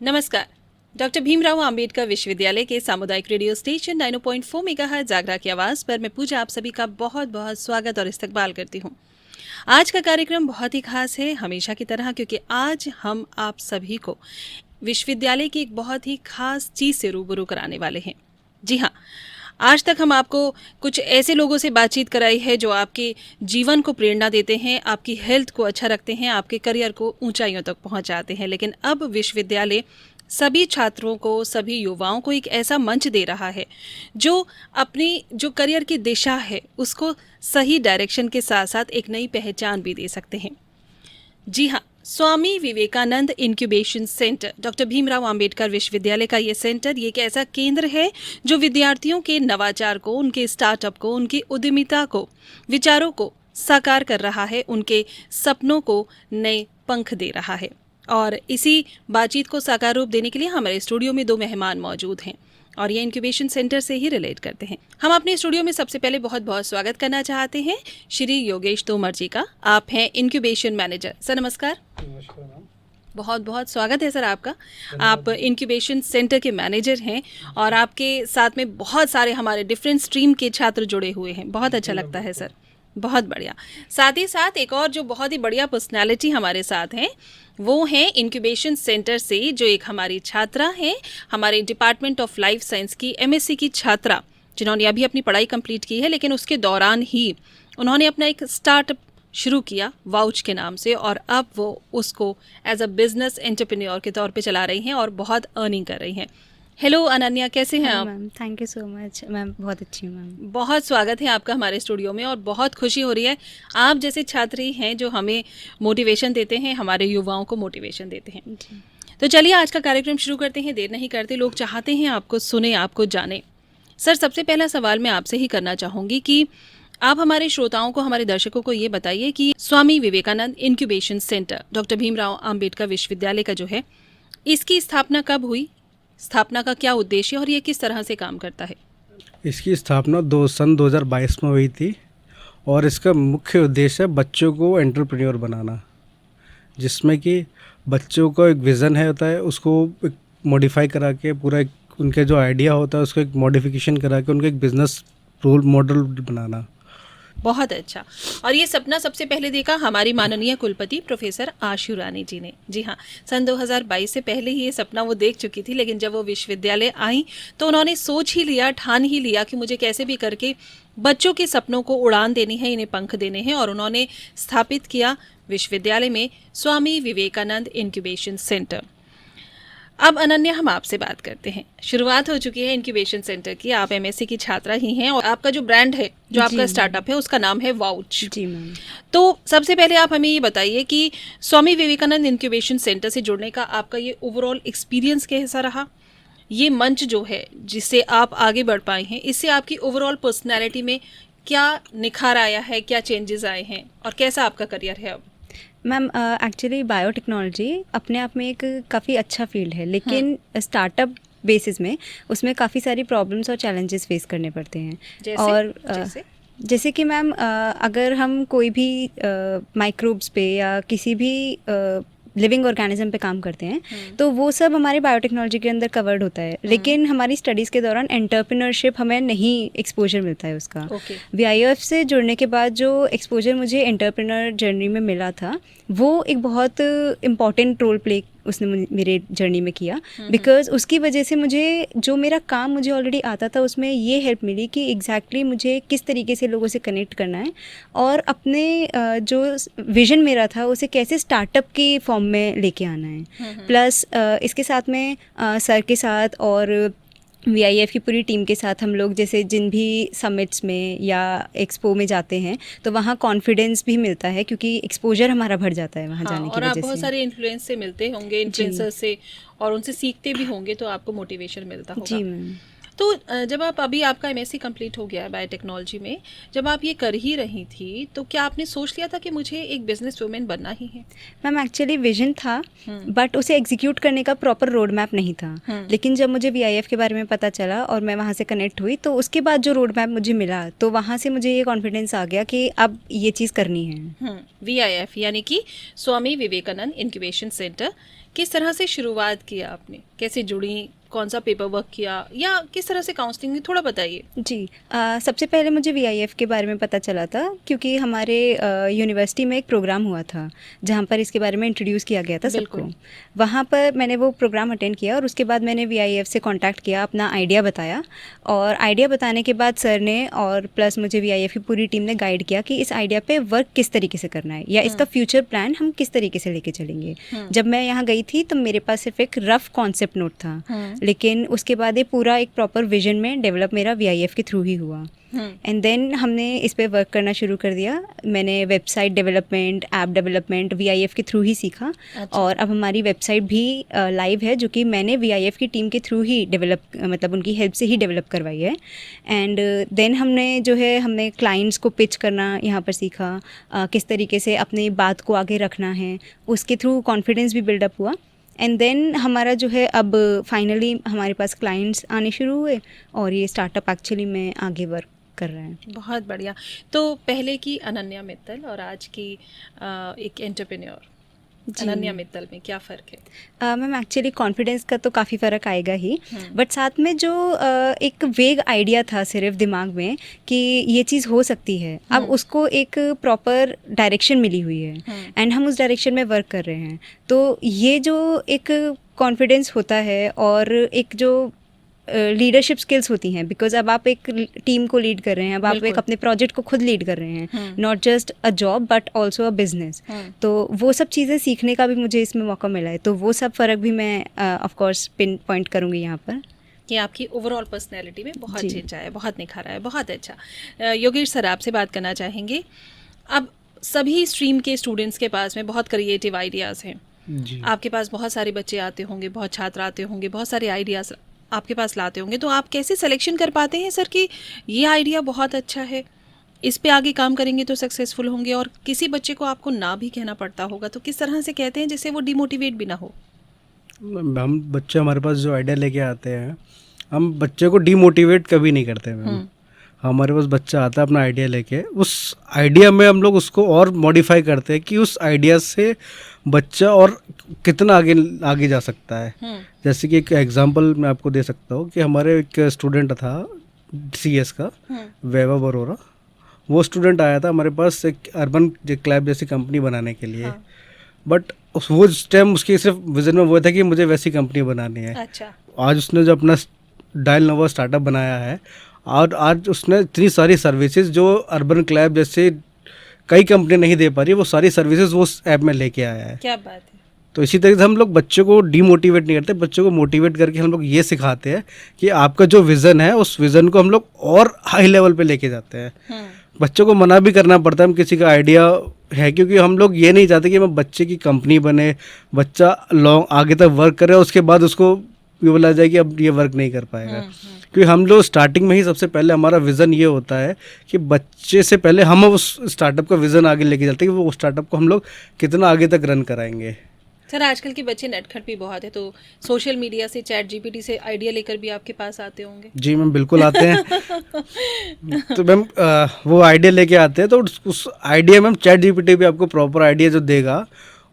नमस्कार। डॉक्टर भीमराव अंबेडकर विश्वविद्यालय के सामुदायिक रेडियो स्टेशन 90.4 मेगाहर्ट्ज़ जागरा की आवाज़ पर मैं पूजा आप सभी का बहुत बहुत स्वागत और इस्तकबाल करती हूँ। आज का कार्यक्रम बहुत ही खास है हमेशा की तरह, क्योंकि आज हम आप सभी को विश्वविद्यालय की एक बहुत ही खास चीज़ से रूबरू कराने वाले हैं। जी हाँ, आज तक हम आपको कुछ ऐसे लोगों से बातचीत कराई है जो आपके जीवन को प्रेरणा देते हैं, आपकी हेल्थ को अच्छा रखते हैं, आपके करियर को ऊंचाइयों तक पहुंचाते हैं। लेकिन अब विश्वविद्यालय सभी छात्रों को, सभी युवाओं को एक ऐसा मंच दे रहा है जो अपनी जो करियर की दिशा है उसको सही डायरेक्शन के साथ साथ एक नई पहचान भी दे सकते हैं। जी हाँ, Swami Vivekananda incubation centre, doctor Bhimrao Ambedkar विश्वविद्यालय का ये सेंटर, ये एक ऐसा केंद्र है जो विद्यार्थियों के नवाचार को, उनके स्टार्टअप को, उनकी उद्यमिता को, विचारों को साकार कर रहा है, उनके सपनों को नए पंख दे रहा है। और इसी बातचीत को साकार रूप देने के लिए हमारे स्टूडियो में दो मेहमान मौजूद हैं और ये इंक्यूबेशन सेंटर से ही रिलेट करते हैं। हम अपने स्टूडियो में सबसे पहले बहुत बहुत स्वागत करना चाहते हैं श्री योगेश तोमर जी का। आप हैं इंक्यूबेशन मैनेजर। सर नमस्कार। नमस्कार मैम। बहुत बहुत स्वागत है सर आपका। आप इंक्यूबेशन सेंटर के मैनेजर हैं और आपके साथ में बहुत सारे हमारे डिफरेंट स्ट्रीम के छात्र जुड़े हुए हैं। बहुत अच्छा लगता है सर, बहुत बढ़िया। साथ ही साथ एक और जो बहुत ही बढ़िया पर्सनालिटी हमारे साथ हैं वो हैं इंक्यूबेशन सेंटर से जो एक हमारी छात्रा हैं, हमारे डिपार्टमेंट ऑफ लाइफ साइंस की एमएससी की छात्रा, जिन्होंने अभी अपनी पढ़ाई कंप्लीट की है, लेकिन उसके दौरान ही उन्होंने अपना एक स्टार्टअप शुरू किया वाउच के नाम से और अब वो उसको एज अ बिजनेस एंटरप्रेन्योर के तौर पे चला रही हैं और बहुत अर्निंग कर रही हैं। हेलो अनन्या, कैसे हैं आप? Ma'am thank you so much ma'am, बहुत अच्छी हूँ मैम। बहुत स्वागत है आपका हमारे स्टूडियो में और बहुत खुशी हो रही है। आप जैसे छात्री हैं जो हमें मोटिवेशन देते हैं, हमारे युवाओं को मोटिवेशन देते हैं। जी तो चलिए आज का कार्यक्रम शुरू करते हैं, देर नहीं करते। लोग चाहते हैं आपको सुने, आपको जाने। सर, सबसे पहला सवाल मैं आपसे ही करना चाहूँगी कि आप हमारे श्रोताओं को, हमारे दर्शकों को ये बताइए कि Swami Vivekananda incubation centre, doctor Bhimrao Ambedkar विश्वविद्यालय का जो है, इसकी स्थापना कब हुई, स्थापना का क्या उद्देश्य और ये किस तरह से काम करता है? इसकी स्थापना सन 2022 में हुई थी और इसका मुख्य उद्देश्य है बच्चों को एंटरप्रेन्योर बनाना, जिसमें कि बच्चों को एक विज़न है होता है, उसको एक मॉडिफाई करा के पूरा उनके जो आइडिया होता है उसको एक मॉडिफिकेशन करा के उनको एक बिज़नेस रोल मॉडल बनाना। बहुत अच्छा। और ये सपना सबसे पहले देखा हमारी माननीय कुलपति प्रोफेसर आशु रानी जी ने। जी हाँ, सन 2022 से पहले ही ये सपना वो देख चुकी थी, लेकिन जब वो विश्वविद्यालय आई तो उन्होंने सोच ही लिया, ठान ही लिया कि मुझे कैसे भी करके बच्चों के सपनों को उड़ान देनी है, इन्हें पंख देने हैं, और उन्होंने स्थापित किया विश्वविद्यालय में स्वामी विवेकानंद इंक्यूबेशन सेंटर। अब अनन्या, हम आपसे बात करते हैं। शुरुआत हो चुकी है इंक्यूबेशन सेंटर की, आप एमएससी की छात्रा ही हैं और आपका जो ब्रांड है, जो आपका स्टार्टअप है, उसका नाम है वाउच। जी मैम। तो सबसे पहले आप हमें ये बताइए कि स्वामी विवेकानंद इंक्यूबेशन सेंटर से जुड़ने का आपका ये ओवरऑल एक्सपीरियंस कैसा रहा? ये मंच जो है जिससे आप आगे बढ़ पाए हैं, इससे आपकी ओवरऑल पर्सनैलिटी में क्या निखार आया है, क्या चेंजेस आए हैं और कैसा आपका करियर है अब? मैम एक्चुअली बायोटेक्नोलॉजी अपने आप में एक काफ़ी अच्छा फील्ड है, लेकिन स्टार्टअप बेसिस में उसमें काफ़ी सारी प्रॉब्लम्स और चैलेंजेस फेस करने पड़ते हैं। जैसे? और जैसे? कि मैम अगर हम कोई भी माइक्रोब्स पे या किसी भी लिविंग ऑर्गेनिज्म पे काम करते हैं तो वो सब हमारे बायोटेक्नोलॉजी के अंदर कवर्ड होता है, लेकिन हमारी स्टडीज़ के दौरान एंटरप्रेन्योरशिप हमें नहीं एक्सपोजर मिलता है उसका। ओके। वीआईएफ से जुड़ने के बाद जो एक्सपोजर मुझे एंटरप्रेन्योर जर्नी में मिला था वो एक बहुत इम्पॉर्टेंट रोल प्ले उसने मेरे जर्नी में किया, बिकॉज उसकी वजह से मुझे जो मेरा काम मुझे ऑलरेडी आता था उसमें ये हेल्प मिली कि एग्जैक्टली मुझे किस तरीके से लोगों से कनेक्ट करना है और अपने जो विजन मेरा था उसे कैसे स्टार्टअप के फॉर्म में लेके आना है। प्लस इसके साथ में सर के साथ और वीआईएफ की पूरी टीम के साथ हम लोग जैसे जिन भी समिट्स में या एक्सपो में जाते हैं तो वहाँ कॉन्फिडेंस भी मिलता है, क्योंकि एक्सपोजर हमारा बढ़ जाता है वहाँ जाने की और वजह आप से। बहुत सारे इन्फ्लुएंस से मिलते होंगे, इन्फ्लुएंसर से, और उनसे सीखते भी होंगे तो आपको मोटिवेशन मिलता होगा। जी मैम। तो जब आप अभी आपका एमएससी कंप्लीट हो गया है बायोटेक्नोलॉजी में, जब आप ये कर ही रही थी तो क्या आपने सोच लिया था कि मुझे एक बिजनेस वुमेन बनना ही है? मैम एक्चुअली विजन था बट उसे एग्जीक्यूट करने का प्रॉपर रोड मैप नहीं था, लेकिन जब मुझे वीआईएफ के बारे में पता चला और मैं वहाँ से कनेक्ट हुई तो उसके बाद जो रोड मैप मुझे मिला तो वहाँ से मुझे ये कॉन्फिडेंस आ गया कि अब ये चीज़ करनी है। वीआईएफ यानी कि स्वामी विवेकानंद इंक्यूबेशन सेंटर किस तरह से शुरुआत किया आपने, कैसे जुड़ी, कौन सा पेपर वर्क किया या किस तरह से काउंसलिंग हुई, थोड़ा बताइए। जी, सबसे पहले मुझे वीआईएफ के बारे में पता चला था क्योंकि हमारे यूनिवर्सिटी में एक प्रोग्राम हुआ था जहाँ पर इसके बारे में इंट्रोड्यूस किया गया था सबको। बिल्कुल। वहाँ पर मैंने वो प्रोग्राम अटेंड किया और उसके बाद मैंने वीआईएफ से कांटेक्ट किया, अपना आइडिया बताया और आइडिया बताने के बाद सर ने और प्लस मुझे वीआईएफ की पूरी टीम ने गाइड किया कि इस आइडिया पे वर्क किस तरीके से करना है या इसका फ्यूचर प्लान हम किस तरीके से लेके चलेंगे। जब मैं यहाँ गई थी तो मेरे पास सिर्फ एक रफ कॉन्सेप्ट नोट था, लेकिन उसके बाद ये पूरा एक प्रॉपर विजन में डेवलप मेरा वीआईएफ के थ्रू ही हुआ। एंड देन हमने इस पे वर्क करना शुरू कर दिया। मैंने वेबसाइट डेवलपमेंट, ऐप डेवलपमेंट वीआईएफ के थ्रू ही सीखा। अच्छा। और अब हमारी वेबसाइट भी लाइव है जो कि मैंने वीआईएफ की टीम के थ्रू ही डेवलप, मतलब उनकी हेल्प से ही डेवलप करवाई है। एंड देन हमने क्लाइंट्स को पिच करना यहाँ पर सीखा, किस तरीके से अपनी बात को आगे रखना है, उसके थ्रू कॉन्फिडेंस भी बिल्डअप हुआ। एंड देन हमारा जो है अब फाइनली हमारे पास क्लाइंट्स आने शुरू हुए और ये स्टार्टअप एक्चुअली में आगे वर्क कर रहे हैं। बहुत बढ़िया। तो पहले की अनन्या मित्तल और आज की एक एंटरप्रेन्योर अनन्या मित्तल में क्या फ़र्क है? मैम एक्चुअली कॉन्फिडेंस का तो काफ़ी फ़र्क आएगा ही, बट साथ में जो एक वेग आइडिया था सिर्फ दिमाग में कि ये चीज़ हो सकती है, अब उसको एक प्रॉपर डायरेक्शन मिली हुई है एंड हम उस डायरेक्शन में वर्क कर रहे हैं। तो ये जो एक कॉन्फिडेंस होता है और एक जो लीडरशिप स्किल्स होती हैं, बिकॉज अब आप एक टीम को लीड कर रहे हैं, अब आप एक अपने प्रोजेक्ट को खुद लीड कर रहे हैं, not just a job but also a business. तो वो सब चीज़ें सीखने का भी मुझे इसमें मौका मिला है। तो वो सब फ़र्क भी मैं ऑफ कोर्स पिन पॉइंट करूँगी यहाँ पर। कि आपकी ओवरऑल पर्सनैलिटी में बहुत चेंज आया है, बहुत निखारा है, बहुत अच्छा। योगेश सर, आपसे बात करना चाहेंगे। अब सभी स्ट्रीम के स्टूडेंट्स के पास में बहुत क्रिएटिव आइडियाज़ हैं। जी। आपके पास बहुत सारे बच्चे आते होंगे, बहुत छात्र आते होंगे, बहुत सारे आइडियाज़ आपके पास लाते होंगे, तो आप कैसे सिलेक्शन कर पाते हैं सर कि ये आइडिया बहुत अच्छा है, इस पे आगे काम करेंगे तो सक्सेसफुल होंगे, और किसी बच्चे को आपको ना भी कहना पड़ता होगा, तो किस तरह से कहते हैं जिससे वो डिमोटिवेट भी ना हो? हम बच्चे हमारे पास जो आइडिया लेके आते हैं, हम बच्चे को डीमोटिवेट कभी नहीं करते मैम। हमारे पास बच्चा आता है अपना आइडिया लेके, उस आइडिया में हम लोग उसको और मॉडिफाई करते हैं कि उस आइडिया से बच्चा और कितना आगे जा सकता है। जैसे कि एक एग्जांपल मैं आपको दे सकता हूँ कि हमारे एक स्टूडेंट था सीएस का, वैभव अरोरा। वो स्टूडेंट आया था हमारे पास एक अर्बन क्लैब जैसी कंपनी बनाने के लिए। बट वो टाइम उसकी सिर्फ विजन में वो था कि मुझे वैसी कंपनी बनानी है। अच्छा। आज उसने जो अपना डायल नोवा स्टार्टअप बनाया है, और आज उसने इतनी सारी सर्विसेज जो अर्बन क्लैब जैसे कई कंपनी नहीं दे पा रही, वो सारी सर्विसेज वो उस ऐप में लेके आया है। क्या बात है। तो इसी तरीके से हम लोग बच्चों को डीमोटिवेट नहीं करते, बच्चों को मोटिवेट करके हम लोग ये सिखाते हैं कि आपका जो विज़न है उस विज़न को हम लोग और हाई लेवल पे लेके जाते हैं। बच्चों को मना भी करना पड़ता है हम किसी का आइडिया है, क्योंकि हम लोग ये नहीं चाहते कि हम बच्चे की कंपनी बने, बच्चा लॉन्ग आगे तक वर्क करे, उसके बाद उसको ये बोला जाए कि अब ये वर्क नहीं कर पाएगा। क्योंकि हम लोग स्टार्टिंग में ही सबसे पहले हमारा विज़न ये होता है कि बच्चे से पहले हम उस स्टार्टअप का विज़न आगे लेके चलते हैं कि वो स्टार्टअप को हम लोग कितना आगे तक रन कराएंगे। सर, आजकल के बच्चे नटखट भी बहुत है, तो सोशल मीडिया से, चैट जीपीटी से आइडिया लेकर भी आपके पास आते होंगे? जी मैम, बिल्कुल आते हैं। तो मैम वो आइडिया लेके आते हैं, तो उस आइडिया में चैट जीपीटी भी आपको प्रॉपर आइडिया जो देगा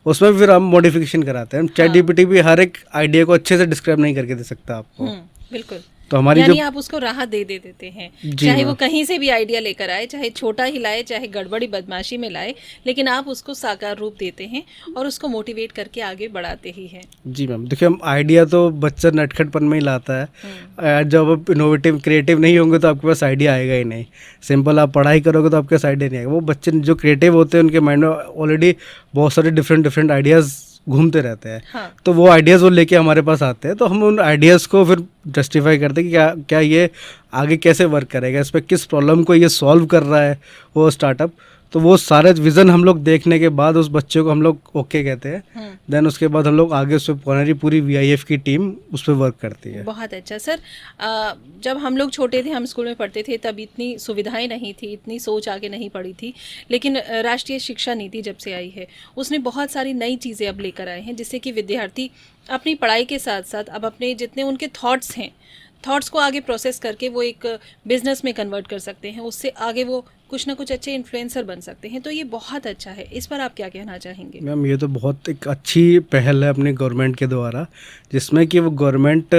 उसमें फिर हम मॉडिफिकेशन कराते हैं। चैट जीपीटी भी हर एक आइडिया को अच्छे से डिस्क्राइब नहीं करके दे सकता आपको। बिल्कुल। तो हमारी यानी जो आप उसको राहत दे देते हैं, जी चाहे वो हाँ। कहीं से भी आइडिया लेकर आए, चाहे छोटा ही लाए, चाहे गड़बड़ी बदमाशी में लाए, लेकिन आप उसको साकार रूप देते हैं और उसको मोटिवेट करके आगे बढ़ाते ही हैं। जी मैम, देखिए हम आइडिया तो बच्चा नटखटपन में ही लाता है। जब आप इनोवेटिव क्रिएटिव नहीं होंगे तो आपके पास आइडिया आएगा ही नहीं। सिंपल आप पढ़ाई करोगे तो आपके पास आइडिया नहीं आएगा। वो बच्चे जो क्रिएटिव होते हैं उनके माइंड में ऑलरेडी बहुत सारे डिफरेंट आइडियाज़ घूमते रहते हैं। हाँ। तो वो आइडियाज़ वो लेके हमारे पास आते हैं, तो हम उन आइडियाज़ को फिर जस्टिफाई करते हैं कि क्या ये आगे कैसे वर्क करेगा, इस पर किस प्रॉब्लम को ये सॉल्व कर रहा है वो स्टार्टअप। तो वो सारे विज़न हम लोग देखने के बाद उस बच्चे को हम लोग ओके कहते हैं। देन उसके बाद हम लोग आगे उस पर पूरी वीआईएफ की टीम उस पर वर्क करती है। बहुत अच्छा। सर, जब हम लोग छोटे थे, हम स्कूल में पढ़ते थे, तब इतनी सुविधाएं नहीं थी, इतनी सोच आगे नहीं पड़ी थी, लेकिन राष्ट्रीय शिक्षा नीति जब से आई है उसने बहुत सारी नई चीज़ें अब लेकर आए हैं, जिससे कि विद्यार्थी अपनी पढ़ाई के साथ साथ अब अपने जितने उनके थॉट्स हैं, थॉट्स को आगे प्रोसेस करके वो एक बिजनेस में कन्वर्ट कर सकते हैं, उससे आगे वो कुछ ना कुछ अच्छे इन्फ्लुएंसर बन सकते हैं, तो ये बहुत अच्छा है। इस पर आप क्या कहना चाहेंगे? मैम ये तो बहुत एक अच्छी पहल है अपनी गवर्नमेंट के द्वारा, जिसमें कि वो गवर्नमेंट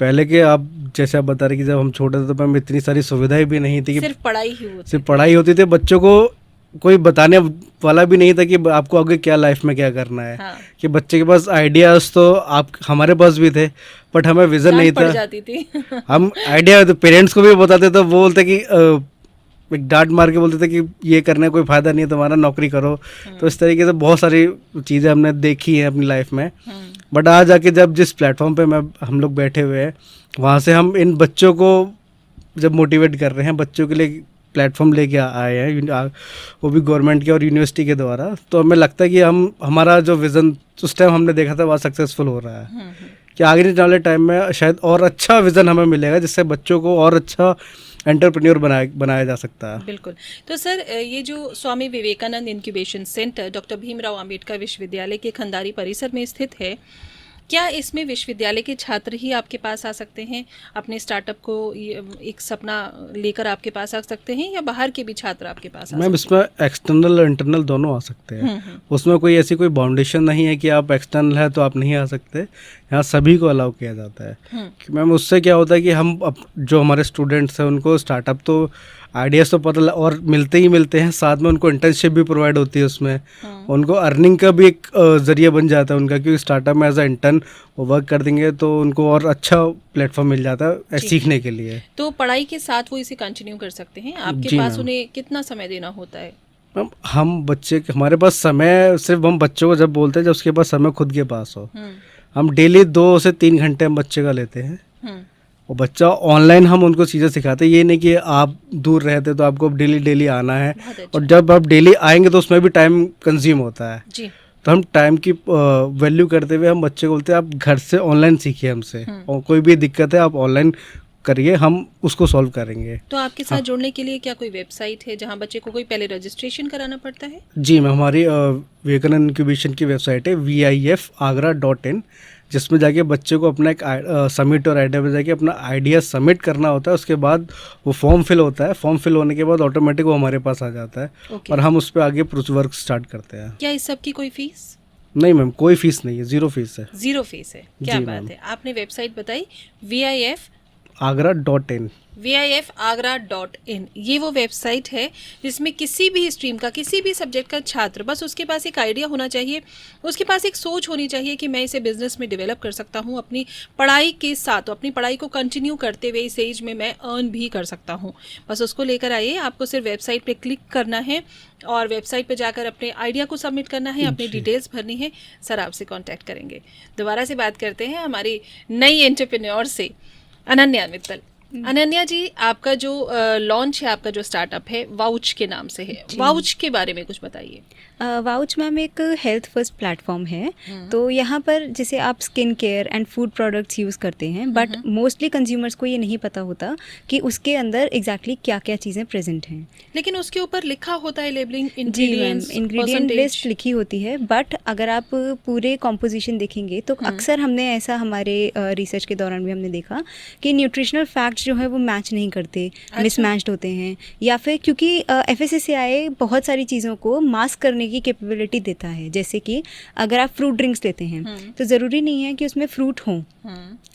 पहले के आप जैसे आप बता रहे कि जब हम छोटे थे तो मैम इतनी सारी सुविधाएं भी नहीं थी कि सिर्फ पढ़ाई ही होती सिर्फ पढ़ाई होती थी, बच्चों को कोई बताने वाला भी नहीं था कि आपको आगे क्या लाइफ में क्या करना है। हाँ। कि बच्चे के पास आइडियाज़ तो आप हमारे पास भी थे, बट हमें विज़न नहीं डांट पड़ था। जाती थी। हम आइडिया तो पेरेंट्स को भी बताते तो वो बोलते कि एक डांट मार के बोलते थे कि ये करने कोई फ़ायदा नहीं है तुम्हारा, नौकरी करो। तो इस तरीके से बहुत सारी चीज़ें हमने देखी हैं अपनी लाइफ में। बट आज आके जब जिस प्लेटफॉर्म पे हम लोग बैठे हुए हैं, वहाँ से हम इन बच्चों को जब मोटिवेट कर रहे हैं, बच्चों के लिए प्लेटफॉर्म लेके आए हैं, वो भी गवर्नमेंट के और यूनिवर्सिटी के द्वारा, तो हमें लगता है कि हमारा जो विज़न उस टाइम हमने देखा था वह सक्सेसफुल हो रहा है। कि आगे जाने वाले टाइम में शायद और अच्छा विज़न हमें मिलेगा, जिससे बच्चों को और अच्छा एंटरप्रेन्योर बनाया जा सकता है। बिल्कुल। तो सर, ये जो Swami Vivekananda incubation centre doctor Bhimrao Ambedkar विश्वविद्यालय के खंडारी परिसर में स्थित है, क्या इसमें विश्वविद्यालय के छात्र ही आपके पास आ सकते हैं, अपने स्टार्टअप को एक सपना लेकर आपके पास आ सकते हैं, या बाहर के भी छात्र आपके पास आ मैम सकते हैं? इसमें एक्सटर्नल और इंटरनल दोनों आ सकते हैं। उसमें कोई ऐसी कोई बाउंडेशन नहीं है कि आप एक्सटर्नल है तो आप नहीं आ सकते। यहाँ सभी को अलाउ किया जाता है। कि मैम उससे क्या होता है कि हम जो हमारे स्टूडेंट्स हैं उनको स्टार्टअप तो आइडियाज़ तो पता और मिलते ही मिलते हैं, साथ में उनको इंटर्नशिप भी प्रोवाइड होती है उसमें। उनको अर्निंग का भी एक ज़रिया बन जाता है उनका, क्योंकि स्टार्टअप में एज अ इंटर्न वो वर्क कर देंगे तो उनको और अच्छा प्लेटफॉर्म मिल जाता है सीखने के लिए। तो पढ़ाई के साथ वो इसे कंटिन्यू कर सकते हैं। आपके जी पास मैम। उन्हें कितना समय देना होता है? मैम हमारे पास समय सिर्फ हम बच्चों को जब बोलते हैं जब उसके पास समय खुद के पास हो, हम डेली 2 से 3 घंटे हम बच्चे का लेते हैं। और बच्चा ऑनलाइन हम उनको चीज़ें सिखाते हैं। ये नहीं कि आप दूर रहते तो आपको डेली आना है, बहुत अच्छा। और जब आप डेली आएंगे तो उसमें भी टाइम कंज्यूम होता है। जी। तो हम टाइम की वैल्यू करते हुए हम बच्चे को बोलते हैं आप घर से ऑनलाइन सीखिए हमसे, और कोई भी दिक्कत है आप ऑनलाइन करिए, हम उसको सॉल्व करेंगे। तो आपके साथ जुड़ने के लिए क्या कोई वेबसाइट है जहां बच्चे को कोई पहले रजिस्ट्रेशन कराना पड़ता है? जी मैम, हमारी विवेकानंद इंक्यूबेशन की वेबसाइट है vifagra.in, जिसमें जाके बच्चे को अपना एक सबमिट और आइडिया पे जाके अपना आइडिया सबमिट करना होता है। उसके बाद वो फॉर्म फिल होता है। फॉर्म फिल होने के बाद ऑटोमेटिक वो हमारे पास आ जाता है। ओके। और हम उस पर आगे वर्क स्टार्ट करते हैं। क्या इस सब की कोई फीस? नहीं मैम, कोई फीस नहीं है, 0 फीस है। 0 फीस है? क्या जी बात मैम। है। आपने वेबसाइट बताई agra.in। vifagra.in, ये वो वेबसाइट है जिसमें किसी भी स्ट्रीम का, किसी भी सब्जेक्ट का छात्र, बस उसके पास एक आइडिया होना चाहिए, उसके पास एक सोच होनी चाहिए कि मैं इसे बिजनेस में डेवलप कर सकता हूँ, अपनी पढ़ाई के साथ, तो अपनी पढ़ाई को कंटिन्यू करते हुए इस एज में मैं अर्न भी कर सकता हूँ। बस उसको लेकर आइए। आपको सिर्फ वेबसाइट पे क्लिक करना है और वेबसाइट पे जाकर अपने आइडिया को सबमिट करना है, अपनी डिटेल्स भरनी है। सर आपसे कॉन्टैक्ट करेंगे। दोबारा से बात करते हैं हमारी नई एंटरप्रेन्योर से, अनन्या मित्तल। अनन्या जी, आपका जो लॉन्च है, आपका जो स्टार्टअप है, वाउच के नाम से है, वाउच के बारे में कुछ बताइए। वाउच मैम एक हेल्थ फर्स्ट प्लेटफॉर्म है। तो यहाँ पर जैसे आप skin care and food products use करते हैं, बट मोस्टली कंज्यूमर्स को ये नहीं पता होता कि उसके अंदर एग्जैक्टली क्या क्या चीज़ें प्रेजेंट हैं। लेकिन उसके ऊपर लिखा होता है लेबलिंग, जी मैम, इंग्रेडिएंट्स, इंग्रेडिएंट लिस्ट लिखी होती है, बट अगर आप पूरे कॉम्पोजिशन देखेंगे तो अक्सर हमने ऐसा हमारे रिसर्च के दौरान भी हमने देखा कि न्यूट्रिशनल फैक्ट्स जो है वो मैच नहीं करते, मिसमैच्ड होते हैं, या फिर क्योंकि FSSAI बहुत सारी चीज़ों को मास्क करने की कैपेबिलिटी देता है। जैसे कि अगर आप फ्रूट ड्रिंक्स लेते हैं तो ज़रूरी नहीं है कि उसमें फ्रूट हो,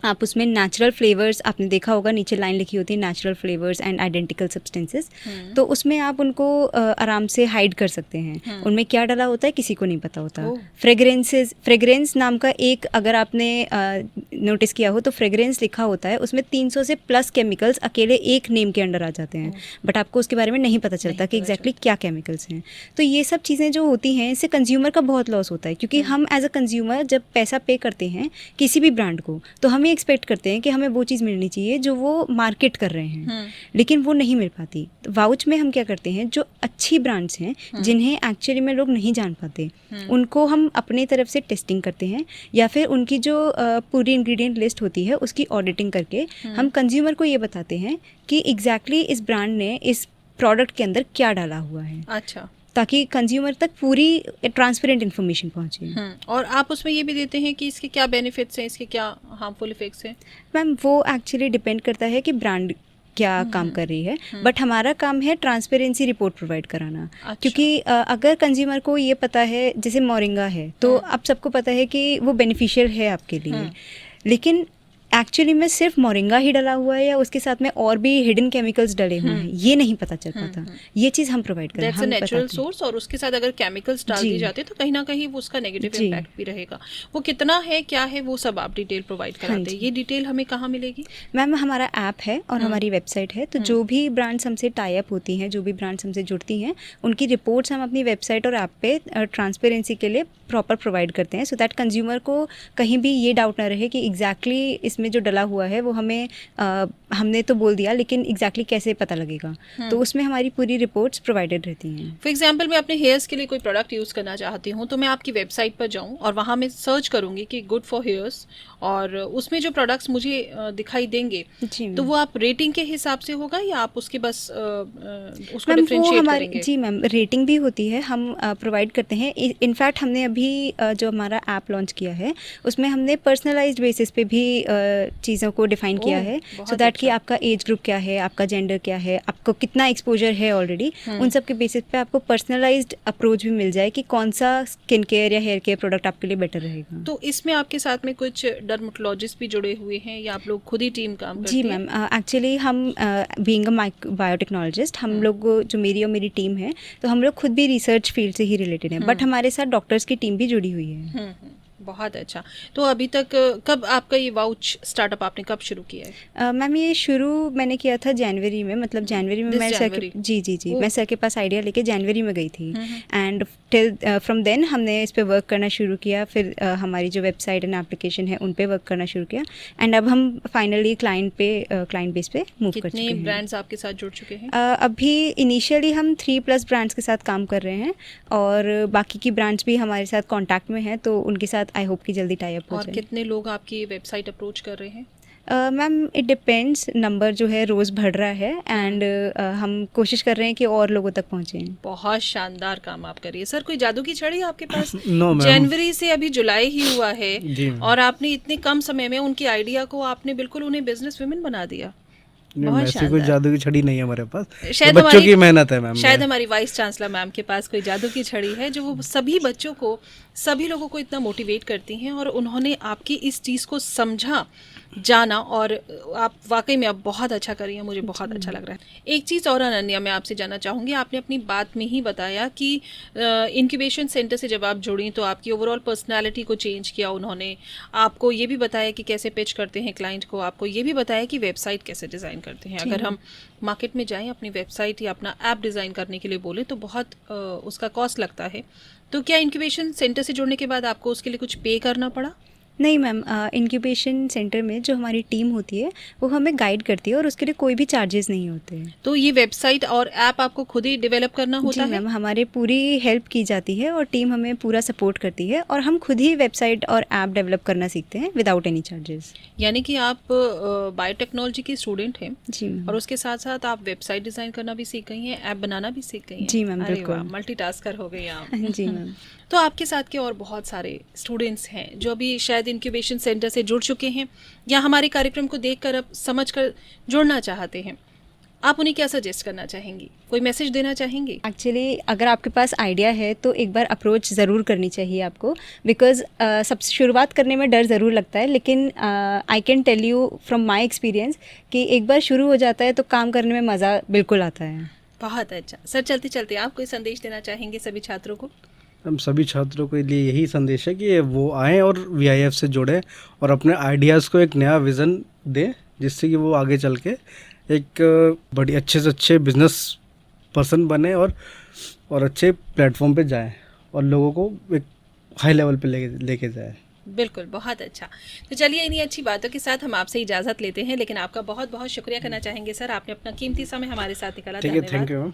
आप उसमें नेचुरल फ्लेवर्स, आपने देखा होगा नीचे लाइन लिखी होती है natural flavours and identical substances, तो उसमें आप उनको आराम से हाइड कर सकते हैं। उनमें क्या डाला होता है किसी को नहीं पता होता। फ्रेग्रेंस नाम का एक, अगर आपने नोटिस किया हो तो फ्रेग्रेंस लिखा होता है, उसमें 300 से प्लस केमिकल्स अकेले एक नेम के अंडर आ जाते हैं, बट आपको उसके बारे में नहीं पता चलता कि एग्जैक्टली क्या केमिकल्स हैं। तो ये सब चीज़ें जो होती हैं, इससे कंज्यूमर का बहुत लॉस होता है, क्योंकि हम एज अ कंज्यूमर जब पैसा पे करते हैं किसी भी ब्रांड को, तो हमें एक्सपेक्ट करते हैं कि हमें वो चीज़ मिलनी चाहिए जो वो मार्केट कर रहे हैं, लेकिन वो नहीं मिल पाती। तो वाउच में हम क्या करते हैं, जो अच्छी ब्रांड्स हैं जिन्हें एक्चुअली में लोग नहीं जान पाते, उनको हम अपने तरफ से टेस्टिंग करते हैं, या फिर उनकी जो पूरी इंग्रेडिएंट लिस्ट होती है उसकी ऑडिटिंग करके हम कंज्यूमर को ये बताते हैं कि एग्जैक्टली इस ब्रांड ने इस प्रोडक्ट के अंदर क्या डाला हुआ है। अच्छा। ताकि कंज्यूमर तक पूरी ट्रांसपेरेंट इन्फॉर्मेशन पहुंचे। और आप उसमें ये भी देते हैं कि इसके क्या बेनिफिट्स हैं, इसके क्या हार्मफुल इफेक्ट्स हैं? मैम वो एक्चुअली डिपेंड करता है कि ब्रांड क्या काम कर रही है, बट हमारा काम है ट्रांसपेरेंसी रिपोर्ट प्रोवाइड कराना। अच्छा। क्योंकि अगर कंज्यूमर को ये पता है, जैसे मोरिंगा है तो आप सबको पता है कि वो बेनिफिशियल है आपके लिए, लेकिन एक्चुअली में सिर्फ मोरिंगा ही डला हुआ है या उसके साथ में और भी हिडन केमिकल्स डले हुए हैं, ये नहीं पता चल पाता। ये चीज़ हम प्रोवाइड करते हैं, दैट्स अ नेचुरल सोर्स, और उसके साथ अगर केमिकल्स डाल दिए जाते हैं तो कहीं ना कहीं वो उसका नेगेटिव जी। इम्पैक्ट भी रहेगा। वो कितना है, क्या है, वो सब आप डिटेल प्रोवाइड कराते हैं। ये डिटेल हमें कहाँ मिलेगी? मैम हमारा ऐप है और हमारी वेबसाइट है, तो जो भी ब्रांड्स हमसे टाई अप होती हैं, जो भी ब्रांड्स हमसे जुड़ती हैं, उनकी रिपोर्ट्स हम अपनी वेबसाइट और ऐप पे ट्रांसपेरेंसी के लिए प्रॉपर प्रोवाइड करते हैं, सो दैट कंज्यूमर को कहीं भी ये डाउट ना रहे कि एग्जैक्टली इसमें जो डला हुआ है वो हमें हमने तो बोल दिया लेकिन एग्जैक्टली कैसे पता लगेगा। तो उसमें हमारी पूरी रिपोर्ट्स प्रोवाइडेड रहती हैं। फॉर एग्जाम्पल मैं अपने हेयर्स के लिए कोई प्रोडक्ट यूज़ करना चाहती हूँ, तो मैं आपकी वेबसाइट पर जाऊँ और वहाँ मैं सर्च करूँगी कि गुड फॉर हेयर्स, और उसमें जो प्रोडक्ट्स मुझे दिखाई देंगे तो वो आप रेटिंग के हिसाब से होगा या आप उसके बस उसको मैम वो डिफरेंशिएट हमारी करेंगे? जी मैम रेटिंग भी होती है, हम प्रोवाइड करते हैं। इनफैक्ट हमने अभी जो हमारा ऐप लॉन्च किया है उसमें हमने पर्सनलाइज्ड बेसिस पे भी चीज़ों को डिफाइन किया है, बहुत सो दैट कि अच्छा। आपका एज ग्रुप क्या है, आपका जेंडर क्या है, आपको कितना एक्सपोजर है ऑलरेडी, उन सब के बेसिस पे आपको पर्सनलाइज्ड अप्रोच भी मिल जाए कि कौन सा स्किन केयर या हेयर केयर प्रोडक्ट आपके लिए बेटर रहेगा। तो इसमें आपके साथ में कुछ डर्मेटोलॉजिस्ट भी जुड़े हुए हैं या आप लोग खुद ही टीम काम करती जी है? मैम, एक्चुअली हम बीइंग अ बायोटेक्नोलॉजिस्ट, हम लोग जो मेरी और मेरी टीम है, तो हम लोग खुद भी रिसर्च फील्ड से ही रिलेटेड हैं, बट हमारे साथ डॉक्टर्स की टीम भी जुड़ी हुई है। बहुत अच्छा। तो अभी तक कब आपका ये वाउच स्टार्टअप आपने कब शुरू किया है? मैम ये शुरू मैंने किया था जनवरी में, मतलब जनवरी में This मैं सर January? के जी ओह। मैं सर के पास आइडिया लेके जनवरी में गई थी, एंड टिल फ्रॉम देन हमने इस पे वर्क करना शुरू किया। फिर हमारी जो वेबसाइट एंड एप्लीकेशन है उन पे वर्क करना शुरू किया, एंड अब हम फाइनली क्लाइंट बेस पे मूव कर चुके कितने हैं। ब्रांड्स आपके साथ जुड़ चुके हैं? अभी इनिशियली हम 3+ ब्रांड्स के साथ काम कर रहे हैं, और बाकी की ब्रांड्स भी हमारे साथ कांटेक्ट में हैं, तो उनके साथ आई होप कि जल्दी टाई अप हो और जाए। कितने लोग आपकी वेबसाइट अप्रोच कर रहे हैं? मैम इट डिपेंड्स, नंबर जो है रोज़ बढ़ रहा है, एंड हम कोशिश कर रहे हैं कि और लोगों तक पहुँचें। बहुत शानदार काम आप करिए सर। कोई जादू की छड़ी है आपके पास? No ma'am. जनवरी से अभी जुलाई ही हुआ है जी मैम। और आपने इतने कम समय में उनकी आइडिया को आपने बिल्कुल उन्हें बिजनेस वुमेन बना दिया। नहीं, बहुत ऐसी कोई शानदार। जादू की छड़ी नहीं है हमारे पास, शायद ये बच्चों हमारी- की मेहनत है मैम। शायद हमारी वाइस चांसलर मैम के पास कोई जादू की छड़ी है जो वो सभी बच्चों को, सभी लोगों को इतना मोटिवेट करती हैं, और उन्होंने आपकी इस चीज़ को समझा, जाना, और आप वाकई में अब बहुत अच्छा कर रही हैं। मुझे बहुत अच्छा लग रहा है। एक चीज़ और अनन्या मैं आपसे जानना चाहूँगी, आपने अपनी बात में ही बताया कि इंक्यूबेशन सेंटर से जब आप जुड़ी तो आपकी ओवरऑल पर्सनालिटी को चेंज किया उन्होंने, आपको ये भी बताया कि कैसे पिच करते हैं क्लाइंट को, आपको ये भी बताया कि वेबसाइट कैसे डिज़ाइन करते हैं। अगर हम मार्केट में जाएं अपनी वेबसाइट या अपना ऐप डिज़ाइन करने के लिए बोले तो बहुत उसका कॉस्ट लगता है। तो क्या इंक्यूबेशन सेंटर से जुड़ने के बाद आपको उसके लिए कुछ पे करना पड़ा? नहीं मैम, इंक्यूबेशन सेंटर में जो हमारी टीम होती है वो हमें गाइड करती है, और उसके लिए कोई भी चार्जेस नहीं होते हैं। तो ये वेबसाइट और ऐप आपको खुद ही डेवलप करना होता जी है? मैम, हमारे पूरी हेल्प की जाती है और टीम हमें पूरा सपोर्ट करती है, और हम खुद ही वेबसाइट और ऐप डेवलप करना सीखते हैं विदाउट एनी चार्जेस। यानी कि आप बायोटेक्नोलॉजी की स्टूडेंट हैं जी मैम। और उसके साथ साथ आप वेबसाइट डिज़ाइन करना भी सीख गई हैं, ऐप बनाना भी सीख गई हैं। जी मैम, अरे बिल्कुल। वाह, मल्टीटास्कर हो गई आप। जी मैम। तो आपके साथ के और बहुत सारे स्टूडेंट्स हैं जो अभी शायद इंक्यूबेशन सेंटर से जुड़ चुके हैं या हमारे कार्यक्रम को देखकर अब समझकर जुड़ना चाहते हैं, आप उन्हें क्या सजेस्ट करना चाहेंगी? कोई मैसेज देना चाहेंगी? एक्चुअली अगर आपके पास आइडिया है तो एक बार अप्रोच ज़रूर करनी चाहिए आपको, बिकॉज सबसे शुरुआत करने में डर ज़रूर लगता है, लेकिन I can tell you from my experience कि एक बार शुरू हो जाता है तो काम करने में मज़ा बिल्कुल आता है। बहुत अच्छा सर। चलते चलते आप कोई संदेश देना चाहेंगे सभी छात्रों को? हम सभी छात्रों के लिए यही संदेश है कि वो आएँ और VIF से जुड़े और अपने आइडियाज़ को एक नया विज़न दें, जिससे कि वो आगे चल के एक बड़ी अच्छे से अच्छे बिजनेस पर्सन बने और अच्छे प्लेटफॉर्म पे जाएं और लोगों को एक हाई लेवल पे लेके जाए। बिल्कुल, बहुत अच्छा। तो चलिए इन्हीं अच्छी बातों के साथ हम आपसे इजाज़त लेते हैं, लेकिन आपका बहुत बहुत शुक्रिया करना चाहेंगे सर, आपने अपना कीमती समय हमारे साथ निकाला। ठीक है, thank you ma'am.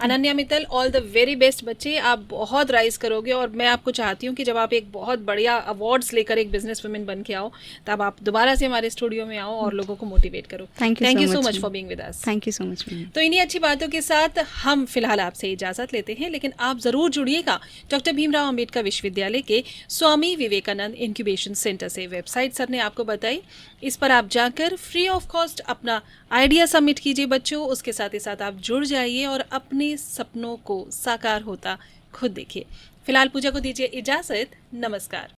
Ananya Mittal, all the very best बच्चे, आप बहुत राइज करोगे और मैं आपको चाहती हूँ कि जब आप एक बहुत बढ़िया अवार्ड्स लेकर एक बिजनेस वुमेन बन के आओ तब आप दोबारा से हमारे स्टूडियो में आओ और लोगों को मोटिवेट करो। Thank you thank so you so much, much ma'am. For being with us. Thank you so much ma'am. तो इन्हीं अच्छी बातों के साथ हम फिलहाल आपसे इजाजत लेते हैं, लेकिन आप जरूर जुड़िएगा डॉक्टर भीमराव अंबेडकर विश्वविद्यालय के स्वामी विवेकानंद इंक्यूबेशन सेंटर से। वेबसाइट सर ने आपको बताई, इस पर आप जाकर फ्री ऑफ कॉस्ट अपना आइडिया सबमिट कीजिए बच्चों। उसके साथ ही साथ आप जुड़ जाइए और अपने सपनों को साकार होता खुद देखिए। फिलहाल पूजा को दीजिए इजाजत, नमस्कार।